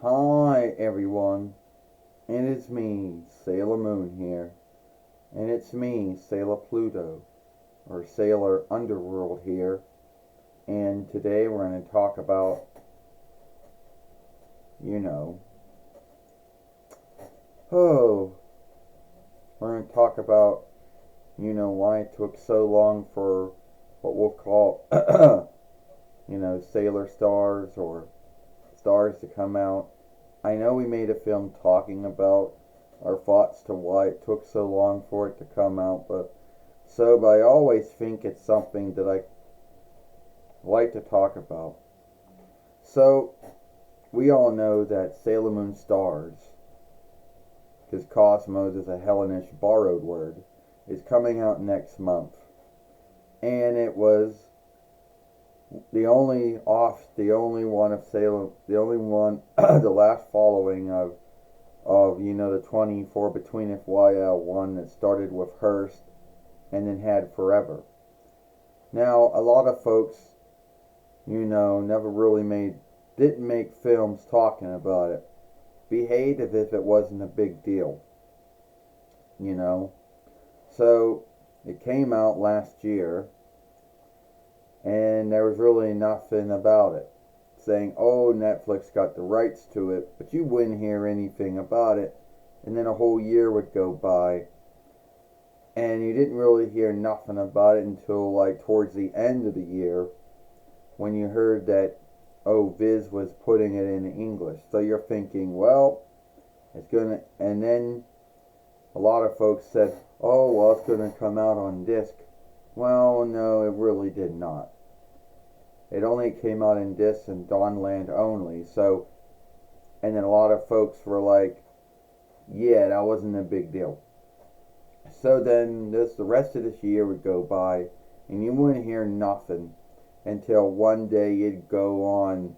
Hi everyone, and it's me, Sailor Moon here, and it's me, Sailor Pluto, or Sailor Underworld here, and today we're going to talk about, you know, oh, we're going to talk about, why it took so long for what we'll call, Sailor Stars or stars to come out. I know we made a film talking about our thoughts to why it took so long for it to come out, but I always think it's something that I like to talk about. So, we all know that Sailor Moon Stars, because Cosmos is a Hellenish borrowed word, is coming out next month. And it was the only one of Sailor, the only one, the last following of the 24 between FYL one that started with Hearst and then had Forever. Now, a lot of folks, never really didn't make films talking about it. Behaved as if it wasn't a big deal, So, it came out last year, and there was really nothing about it. Saying, oh, Netflix got the rights to it, but you wouldn't hear anything about it. And then a whole year would go by, and you didn't really hear nothing about it until like towards the end of the year, when you heard that, oh, Viz was putting it in English. So you're thinking, well, and then a lot of folks said, oh, well, it's gonna come out on disc. Well, no, it really did not. It only came out in disc and Dawnland only. So, and then a lot of folks were like, yeah, that wasn't a big deal. So then the rest of this year would go by, and you wouldn't hear nothing until one day you'd go on,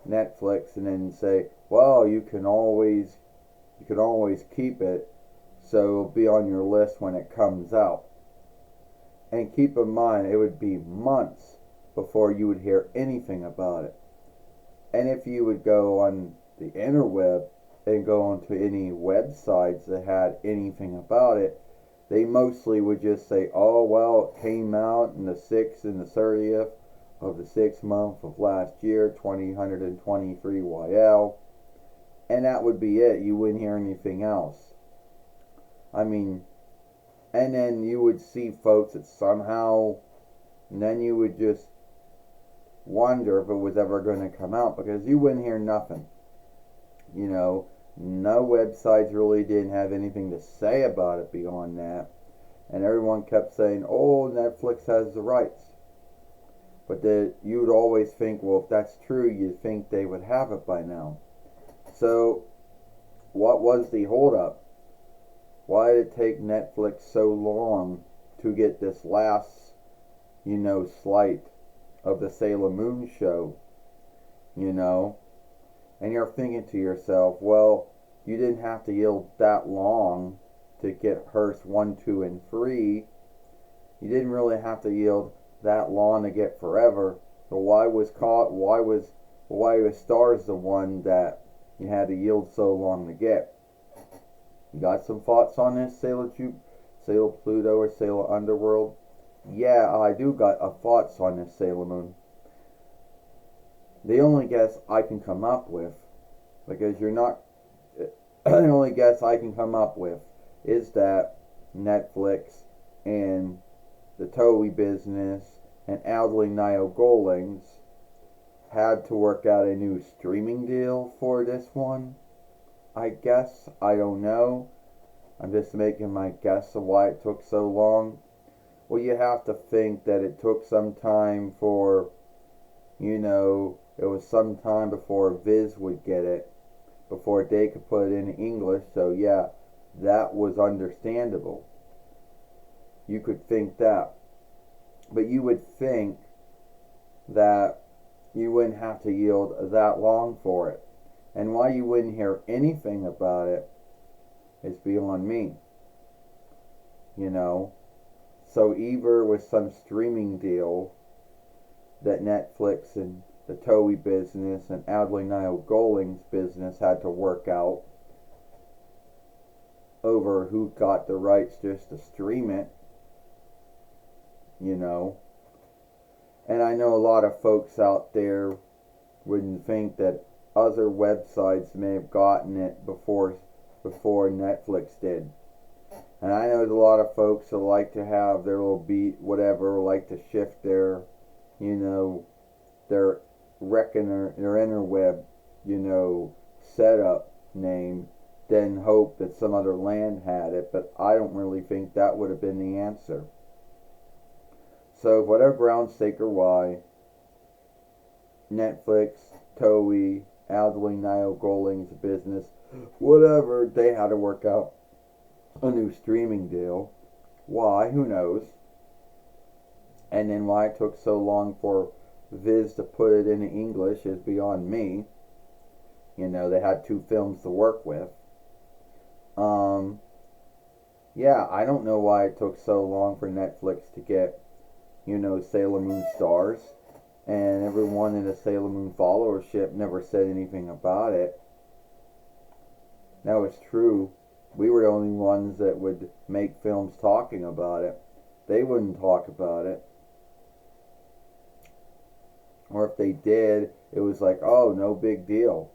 Netflix, and then say, well, you can always keep it, so it'll be on your list when it comes out. And keep in mind, it would be months before you would hear anything about it. And if you would go on the interweb and go onto any websites that had anything about it, they mostly would just say, oh, well, it came out in the 6th and the 30th of the 6th month of last year, 2023 YL. And that would be it. You wouldn't hear anything else. I mean, and then you would see folks that somehow, and then you would just wonder if it was ever going to come out, because you wouldn't hear nothing. No websites really didn't have anything to say about it beyond that. And everyone kept saying, oh, Netflix has the rights. But you would always think, well, if that's true, you'd think they would have it by now. So, what was the holdup? Why did it take Netflix so long to get this last, slight of the Sailor Moon show? And you're thinking to yourself, well, you didn't have to yield that long to get Hearst 1, 2, and 3. You didn't really have to yield that long to get Forever. So why was Stars the one that you had to yield so long to get? You got some thoughts on this, Sailor Pluto, or Sailor Underworld? Yeah, I do got thoughts on this, Sailor Moon. The only guess I can come up with, because you're not, the only guess I can come up with is that Netflix and the Toei business and Aldley Nile Goldings had to work out a new streaming deal for this one. I guess. I don't know. I'm just making my guess of why it took so long. Well, you have to think that it took some time for, it was some time before Viz would get it, before they could put it in English. So yeah, that was understandable. You could think that. But you would think that you wouldn't have to yield that long for it. And why you wouldn't hear anything about it is beyond me. So either with some streaming deal that Netflix and the Toei business and Adley Niall Golding's business had to work out over who got the rights just to stream it, you know. And I know a lot of folks out there wouldn't think that other websites may have gotten it before Netflix did. And I know there's a lot of folks that like to have their little beat, whatever, like to shift their, you know, their their interweb, you know, setup name, then hope that some other land had it. But I don't really think that would have been the answer. So whatever ground's sake or why, Netflix, Toei, Adley Niall Golding's business, whatever, they had to work out a new streaming deal. Why? Who knows? And then why it took so long for Viz to put it into English is beyond me. You know, they had 2 films to work with. Yeah, I don't know why it took so long for Netflix to get, you know, Sailor Moon stars. And everyone in the Sailor Moon followership never said anything about it. Now it's true, we were the only ones that would make films talking about it. They wouldn't talk about it. Or if they did, it was like, oh, no big deal.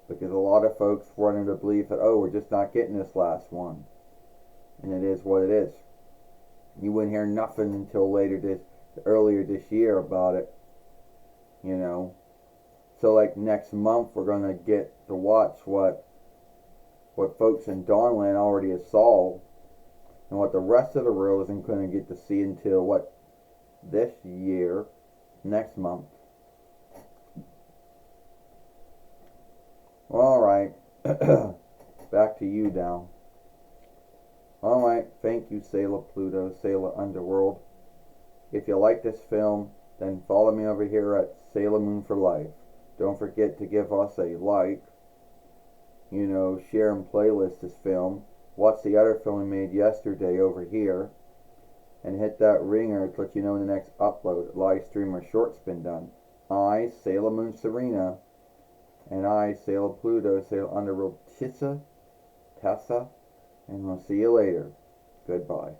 Because a lot of folks were under the belief that, oh, we're just not getting this last one. And it is what it is. You wouldn't hear nothing until earlier this year about it. You know. So like next month we're gonna get to watch what folks in Dawnland already saw, and what the rest of the world isn't gonna get to see until this year, next month. Alright. Back to you now. Alright, thank you, Sailor Pluto, Sailor Underworld. If you like this film, then follow me over here at Sailor Moon for Life. Don't forget to give us a like. You know, share and playlist this film. Watch the other film we made yesterday over here. And hit that ringer to let you know when the next upload, live stream, or short's been done. I, Sailor Moon Serena, and I, Sailor Pluto, Sailor Underworld Tessa, and we'll see you later. Goodbye.